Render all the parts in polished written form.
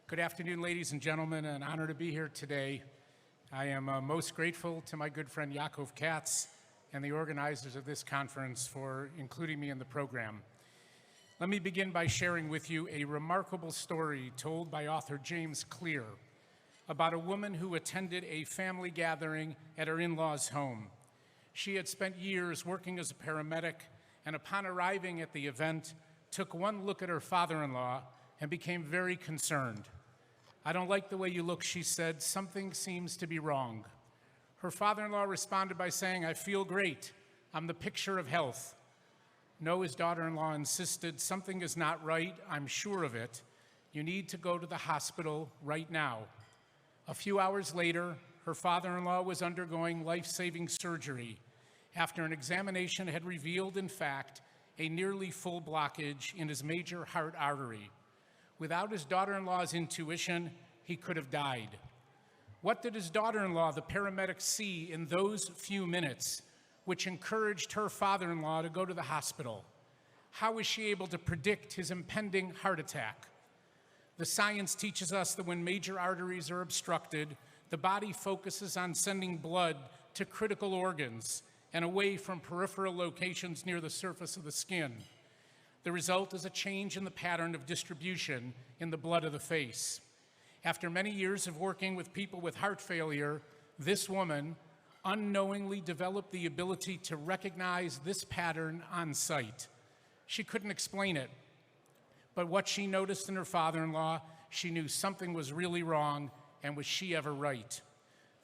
Good afternoon, ladies and gentlemen. An honor to be here today. I am most grateful to my good friend Yaakov Katz and the organizers of this conference for including me in the program. Let me begin by sharing with you a remarkable story told by author James Clear about a woman who attended a family gathering at her in-laws' home. She had spent years working as a paramedic, and upon arriving at the event, took one look at her father-in-law and became very concerned. "I don't like the way you look," she said. "Something seems to be wrong." Her father-in-law responded by saying, "I feel great. I'm the picture of health." No, his daughter-in-law insisted, "Something is not right. I'm sure of it. You need to go to the hospital right now." A few hours later, her father-in-law was undergoing life-saving surgery after an examination had revealed, in fact, a nearly full blockage in his major heart artery. Without his daughter-in-law's intuition, he could have died. What did his daughter-in-law, the paramedic, see in those few minutes which encouraged her father-in-law to go to the hospital? How was she able to predict his impending heart attack? The science teaches us that when major arteries are obstructed, the body focuses on sending blood to critical organs and away from peripheral locations near the surface of the skin. The result is a change in the pattern of distribution in the blood of the face. After many years of working with people with heart failure, this woman unknowingly developed the ability to recognize this pattern on sight. She couldn't explain it, but what she noticed in her father-in-law, she knew something was really wrong, and was she ever right?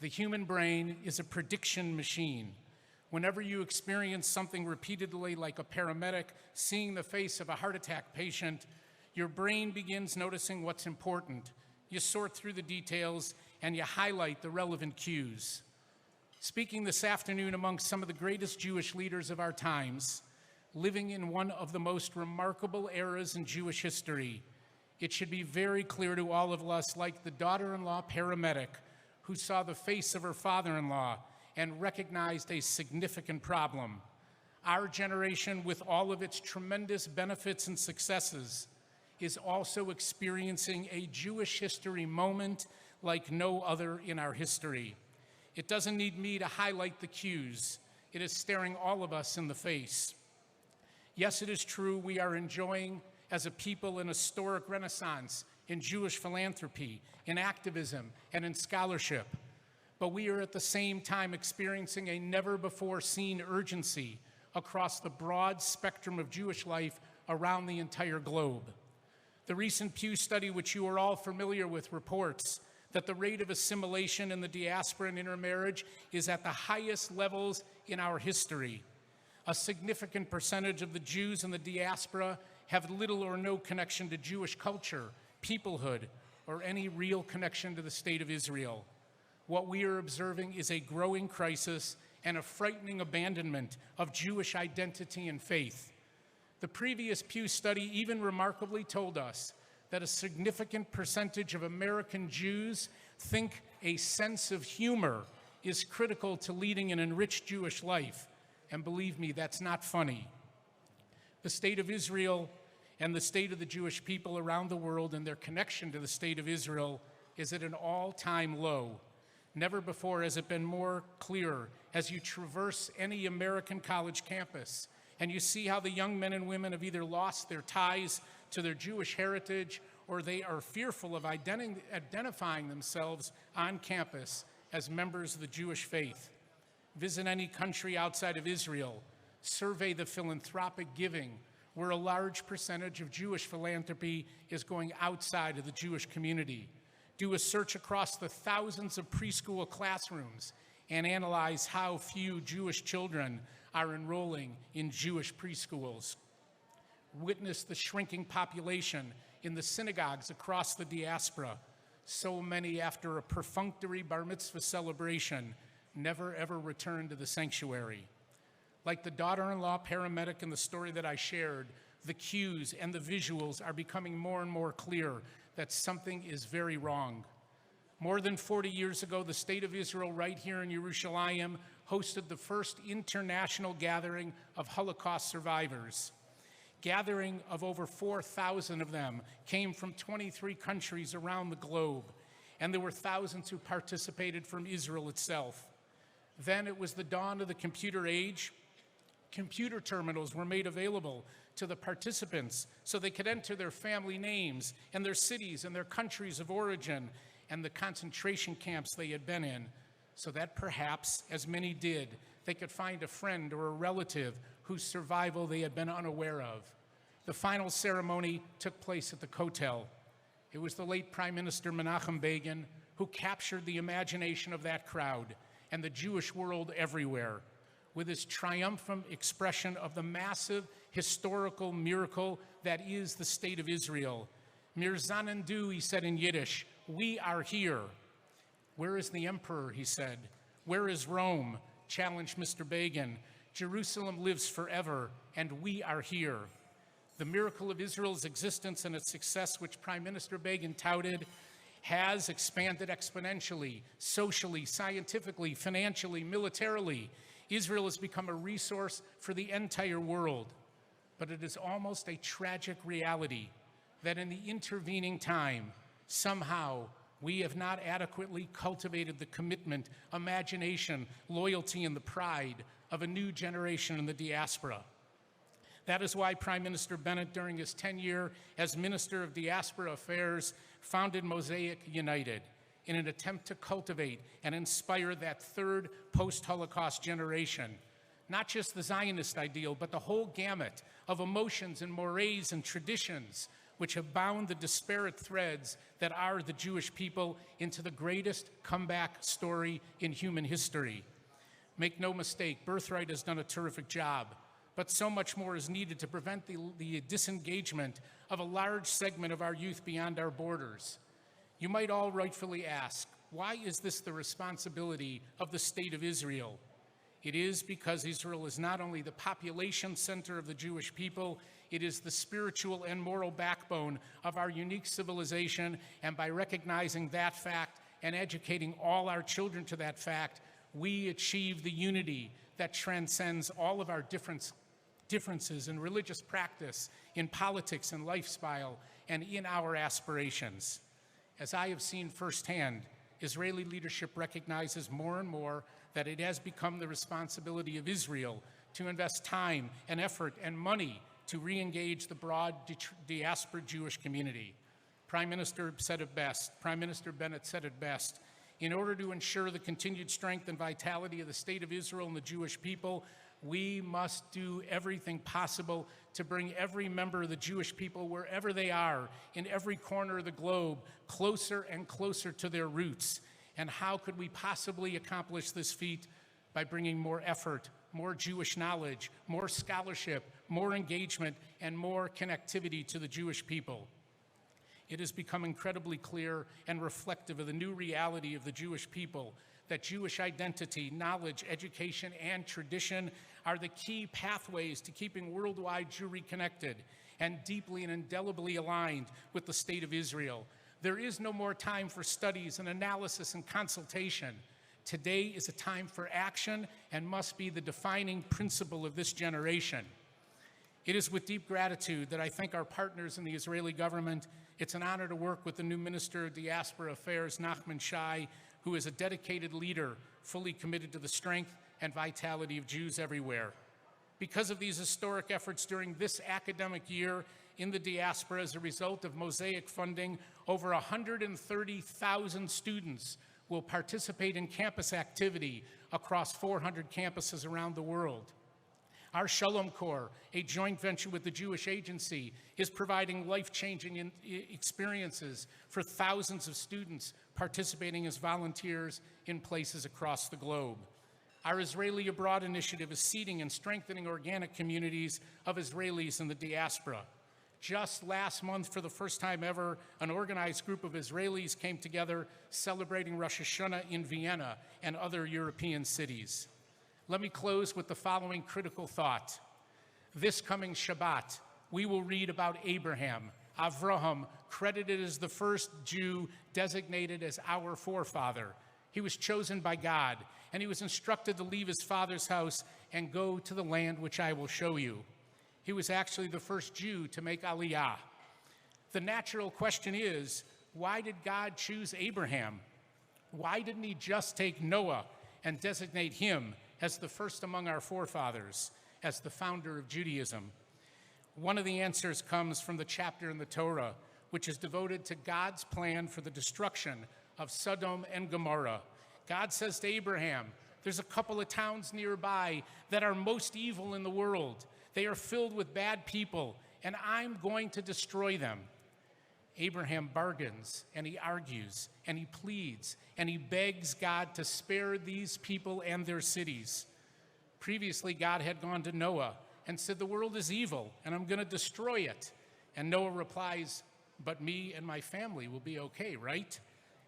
The human brain is a prediction machine. Whenever you experience something repeatedly, like a paramedic seeing the face of a heart attack patient, your brain begins noticing what's important. You sort through the details and you highlight the relevant cues. Speaking this afternoon among some of the greatest Jewish leaders of our times, living in one of the most remarkable eras in Jewish history, it should be very clear to all of us, like the daughter-in-law paramedic who saw the face of her father-in-law and recognized a significant problem. Our generation, with all of its tremendous benefits and successes, is also experiencing a Jewish history moment like no other in our history. It doesn't need me to highlight the cues. It is staring all of us in the face. Yes, it is true we are enjoying, as a people, an historic renaissance in Jewish philanthropy, in activism, and in scholarship. But we are at the same time experiencing a never-before-seen urgency across the broad spectrum of Jewish life around the entire globe. The recent Pew study, which you are all familiar with, reports that the rate of assimilation in the diaspora and intermarriage is at the highest levels in our history. A significant percentage of the Jews in the diaspora have little or no connection to Jewish culture, peoplehood, or any real connection to the state of Israel. What we are observing is a growing crisis and a frightening abandonment of Jewish identity and faith. The previous Pew study even remarkably told us that a significant percentage of American Jews think a sense of humor is critical to leading an enriched Jewish life. And believe me, that's not funny. The state of Israel and the state of the Jewish people around the world and their connection to the state of Israel is at an all-time low. Never before has it been more clear as you traverse any American college campus and you see how the young men and women have either lost their ties to their Jewish heritage or they are fearful of identifying themselves on campus as members of the Jewish faith. Visit any country outside of Israel, survey the philanthropic giving, where a large percentage of Jewish philanthropy is going outside of the Jewish community. Do a search across the thousands of preschool classrooms and analyze how few Jewish children are enrolling in Jewish preschools. Witness the shrinking population in the synagogues across the diaspora. So many, after a perfunctory bar mitzvah celebration, never ever return to the sanctuary. Like the daughter-in-law paramedic in the story that I shared, the cues and the visuals are becoming more and more clear that something is very wrong. More than 40 years ago, the state of Israel right here in Yerushalayim hosted the first international gathering of Holocaust survivors. Gathering of over 4,000 of them came from 23 countries around the globe, and there were thousands who participated from Israel itself. Then it was the dawn of the computer age. Computer terminals were made available to the participants so they could enter their family names and their cities and their countries of origin and the concentration camps they had been in, so that perhaps, as many did, they could find a friend or a relative whose survival they had been unaware of. The final ceremony took place at the Kotel. It was the late Prime Minister Menachem Begin who captured the imagination of that crowd and the Jewish world everywhere with his triumphant expression of the massive historical miracle that is the State of Israel. Mir zanendu, he said in Yiddish, we are here. Where is the emperor, he said. Where is Rome, challenged Mr. Begin. Jerusalem lives forever, and we are here. The miracle of Israel's existence and its success, which Prime Minister Begin touted, has expanded exponentially, socially, scientifically, financially, militarily. Israel has become a resource for the entire world. But it is almost a tragic reality that in the intervening time, somehow, we have not adequately cultivated the commitment, imagination, loyalty, and the pride of a new generation in the diaspora. That is why Prime Minister Bennett, during his tenure as Minister of Diaspora Affairs, founded Mosaic United in an attempt to cultivate and inspire that third post-Holocaust generation. Not just the Zionist ideal, but the whole gamut of emotions and mores and traditions which have bound the disparate threads that are the Jewish people into the greatest comeback story in human history. Make no mistake, Birthright has done a terrific job, but so much more is needed to prevent the disengagement of a large segment of our youth beyond our borders. You might all rightfully ask, why is this the responsibility of the State of Israel? It is because Israel is not only the population center of the Jewish people, it is the spiritual and moral backbone of our unique civilization, and by recognizing that fact and educating all our children to that fact, we achieve the unity that transcends all of our differences in religious practice, in politics and lifestyle, and in our aspirations. As I have seen firsthand, Israeli leadership recognizes more and more that it has become the responsibility of Israel to invest time and effort and money to re-engage the broad diaspora Jewish community. Prime Minister Bennett said it best. In order to ensure the continued strength and vitality of the State of Israel and the Jewish people, we must do everything possible to bring every member of the Jewish people, wherever they are, in every corner of the globe, closer and closer to their roots. And how could we possibly accomplish this feat? By bringing more effort, more Jewish knowledge, more scholarship, more engagement, and more connectivity to the Jewish people. It has become incredibly clear and reflective of the new reality of the Jewish people that Jewish identity, knowledge, education, and tradition are the key pathways to keeping worldwide Jewry connected and deeply and indelibly aligned with the State of Israel. There is no more time for studies and analysis and consultation. Today is a time for action and must be the defining principle of this generation. It is with deep gratitude that I thank our partners in the Israeli government. It's an honor to work with the new Minister of Diaspora Affairs, Nachman Shai, who is a dedicated leader, fully committed to the strength and vitality of Jews everywhere. Because of these historic efforts during this academic year in the diaspora, as a result of Mosaic funding, over 130,000 students will participate in campus activity across 400 campuses around the world. Our Shalom Corps, a joint venture with the Jewish Agency, is providing life-changing experiences for thousands of students participating as volunteers in places across the globe. Our Israeli Abroad initiative is seeding and strengthening organic communities of Israelis in the diaspora. Just last month, for the first time ever, an organized group of Israelis came together celebrating Rosh Hashanah in Vienna and other European cities. Let me close with the following critical thought. This coming Shabbat, we will read about Abraham, Avraham, credited as the first Jew designated as our forefather. He was chosen by God, and he was instructed to leave his father's house and go to the land which I will show you. He was actually the first Jew to make Aliyah. The natural question is, why did God choose Abraham? Why didn't he just take Noah and designate him as the first among our forefathers, as the founder of Judaism? One of the answers comes from the chapter in the Torah, which is devoted to God's plan for the destruction of Sodom and Gomorrah. God says to Abraham, there's a couple of towns nearby that are most evil in the world. They are filled with bad people, and I'm going to destroy them. Abraham bargains, and he argues, and he pleads, and he begs God to spare these people and their cities. Previously, God had gone to Noah and said, the world is evil, and I'm going to destroy it. And Noah replies, but me and my family will be okay, right?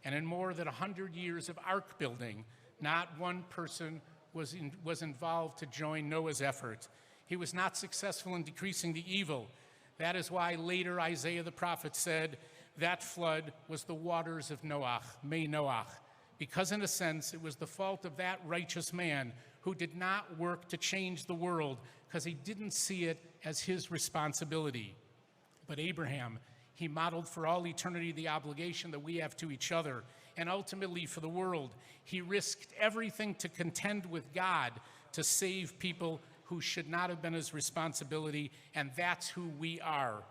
And in more than 100 years of ark building, not one person was involved to join Noah's effort. He was not successful in decreasing the evil. That is why later Isaiah the prophet said that flood was the waters of Noach, May Noach, because in a sense it was the fault of that righteous man who did not work to change the world because he didn't see it as his responsibility. But Abraham, he modeled for all eternity the obligation that we have to each other, and ultimately for the world. He risked everything to contend with God to save people who should not have been his responsibility, and that's who we are.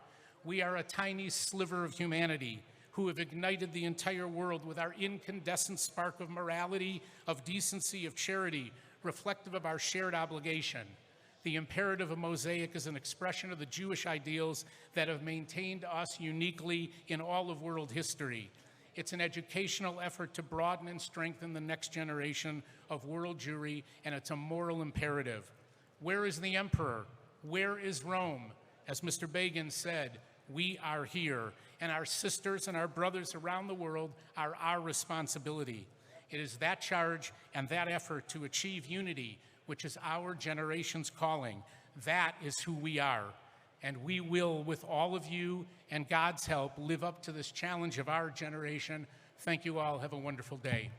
We are a tiny sliver of humanity who have ignited the entire world with our incandescent spark of morality, of decency, of charity, reflective of our shared obligation. The imperative of Mosaic is an expression of the Jewish ideals that have maintained us uniquely in all of world history. It's an educational effort to broaden and strengthen the next generation of world Jewry, and it's a moral imperative. Where is the emperor? Where is Rome? As Mr. Begin said, we are here, and our sisters and our brothers around the world are our responsibility. It is that charge and that effort to achieve unity, which is our generation's calling. That is who we are, and we will, with all of you and God's help, live up to this challenge of our generation. Thank you all. Have a wonderful day.